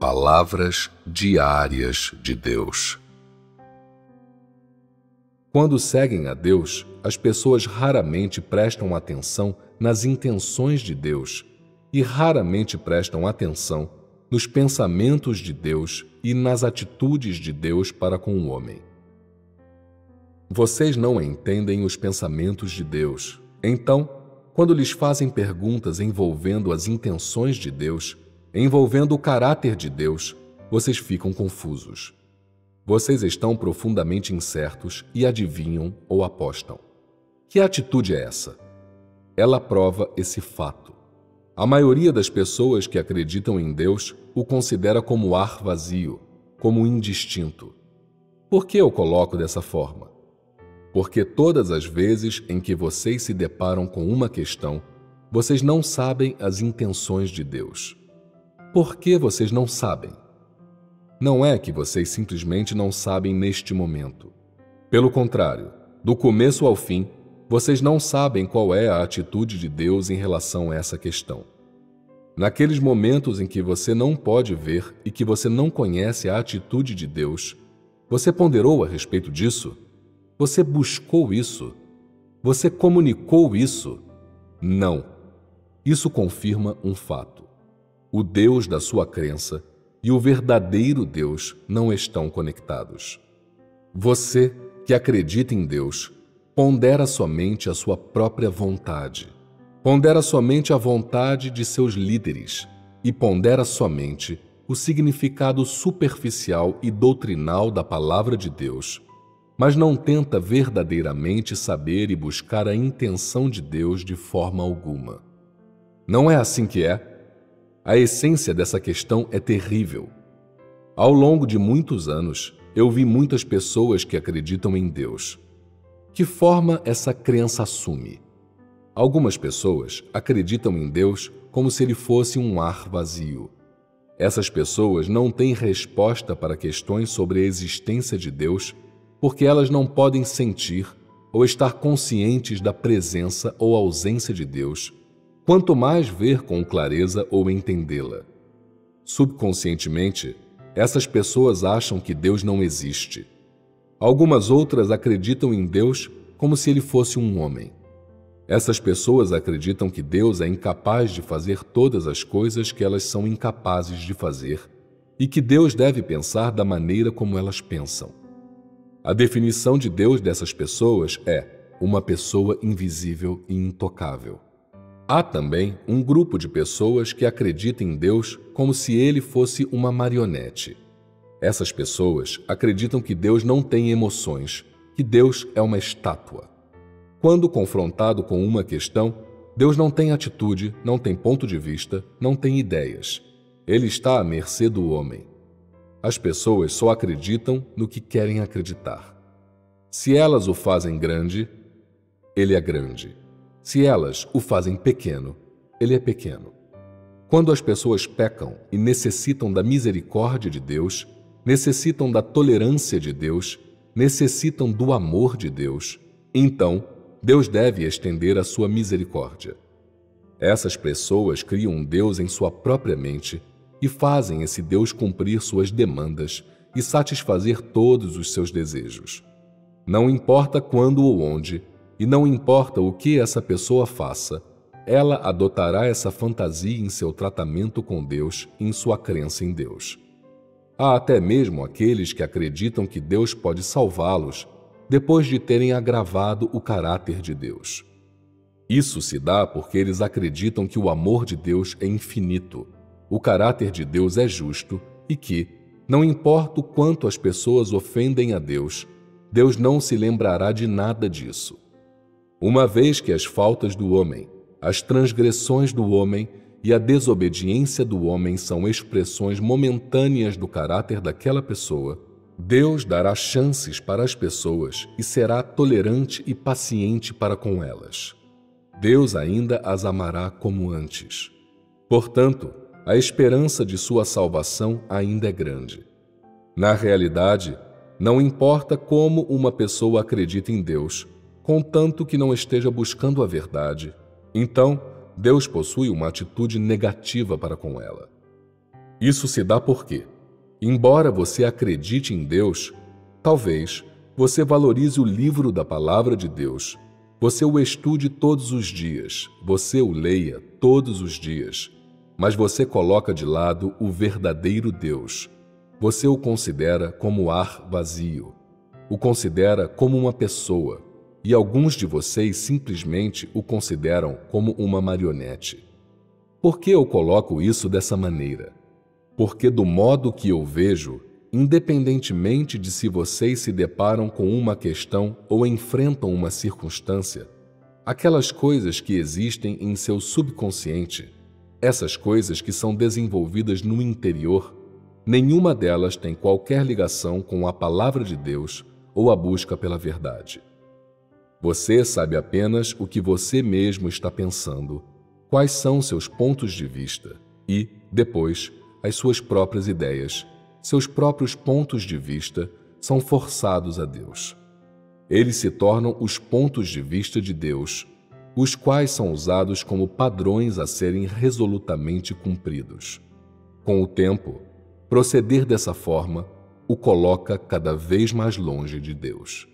Palavras diárias de Deus. Quando seguem a Deus, as pessoas raramente prestam atenção nas intenções de Deus e raramente prestam atenção nos pensamentos de Deus e nas atitudes de Deus para com o homem. Vocês não entendem os pensamentos de Deus. Então, quando lhes fazem perguntas envolvendo as intenções de Deus, envolvendo o caráter de Deus, vocês ficam confusos. Vocês estão profundamente incertos e adivinham ou apostam. Que atitude é essa? Ela prova esse fato. A maioria das pessoas que acreditam em Deus o considera como ar vazio, como indistinto. Por que eu coloco dessa forma? Porque todas as vezes em que vocês se deparam com uma questão, vocês não sabem as intenções de Deus. Por que vocês não sabem? Não é que vocês simplesmente não sabem neste momento. Pelo contrário, do começo ao fim, vocês não sabem qual é a atitude de Deus em relação a essa questão. Naqueles momentos em que você não pode ver e que você não conhece a atitude de Deus, você ponderou a respeito disso? Você buscou isso? Você comunicou isso? Não. Isso confirma um fato. O Deus da sua crença e o verdadeiro Deus não estão conectados. Você, que acredita em Deus, pondera somente a sua própria vontade. Pondera somente a vontade de seus líderes e pondera somente o significado superficial e doutrinal da palavra de Deus, mas não tenta verdadeiramente saber e buscar a intenção de Deus de forma alguma. Não é assim que é? A essência dessa questão é terrível. Ao longo de muitos anos, eu vi muitas pessoas que acreditam em Deus. Que forma essa crença assume? Algumas pessoas acreditam em Deus como se ele fosse um ar vazio. Essas pessoas não têm resposta para questões sobre a existência de Deus porque elas não podem sentir ou estar conscientes da presença ou ausência de Deus, quanto mais ver com clareza ou entendê-la. Subconscientemente, essas pessoas acham que Deus não existe. Algumas outras acreditam em Deus como se ele fosse um homem. Essas pessoas acreditam que Deus é incapaz de fazer todas as coisas que elas são incapazes de fazer e que Deus deve pensar da maneira como elas pensam. A definição de Deus dessas pessoas é uma pessoa invisível e intocável. Há também um grupo de pessoas que acreditam em Deus como se ele fosse uma marionete. Essas pessoas acreditam que Deus não tem emoções, que Deus é uma estátua. Quando confrontado com uma questão, Deus não tem atitude, não tem ponto de vista, não tem ideias. Ele está à mercê do homem. As pessoas só acreditam no que querem acreditar. Se elas o fazem grande, ele é grande. Se elas o fazem pequeno, ele é pequeno. Quando as pessoas pecam e necessitam da misericórdia de Deus, necessitam da tolerância de Deus, necessitam do amor de Deus, então Deus deve estender a sua misericórdia. Essas pessoas criam um Deus em sua própria mente e fazem esse Deus cumprir suas demandas e satisfazer todos os seus desejos. Não importa quando ou onde, e não importa o que essa pessoa faça, ela adotará essa fantasia em seu tratamento com Deus e em sua crença em Deus. Há até mesmo aqueles que acreditam que Deus pode salvá-los depois de terem agravado o caráter de Deus. Isso se dá porque eles acreditam que o amor de Deus é infinito, o caráter de Deus é justo e que, não importa o quanto as pessoas ofendem a Deus, Deus não se lembrará de nada disso. Uma vez que as faltas do homem, as transgressões do homem e a desobediência do homem são expressões momentâneas do caráter daquela pessoa, Deus dará chances para as pessoas e será tolerante e paciente para com elas. Deus ainda as amará como antes. Portanto, a esperança de sua salvação ainda é grande. Na realidade, não importa como uma pessoa acredita em Deus, contanto que não esteja buscando a verdade, então Deus possui uma atitude negativa para com ela. Isso se dá porque, embora você acredite em Deus, talvez você valorize o livro da Palavra de Deus, você o estude todos os dias, você o leia todos os dias, mas você coloca de lado o verdadeiro Deus. Você o considera como ar vazio, o considera como uma pessoa, e alguns de vocês simplesmente o consideram como uma marionete. Por que eu coloco isso dessa maneira? Porque do modo que eu vejo, independentemente de se vocês se deparam com uma questão ou enfrentam uma circunstância, aquelas coisas que existem em seu subconsciente, essas coisas que são desenvolvidas no interior, nenhuma delas tem qualquer ligação com a palavra de Deus ou a busca pela verdade. Você sabe apenas o que você mesmo está pensando, quais são seus pontos de vista e, depois, as suas próprias ideias, seus próprios pontos de vista são forçados a Deus. Eles se tornam os pontos de vista de Deus, os quais são usados como padrões a serem resolutamente cumpridos. Com o tempo, proceder dessa forma o coloca cada vez mais longe de Deus.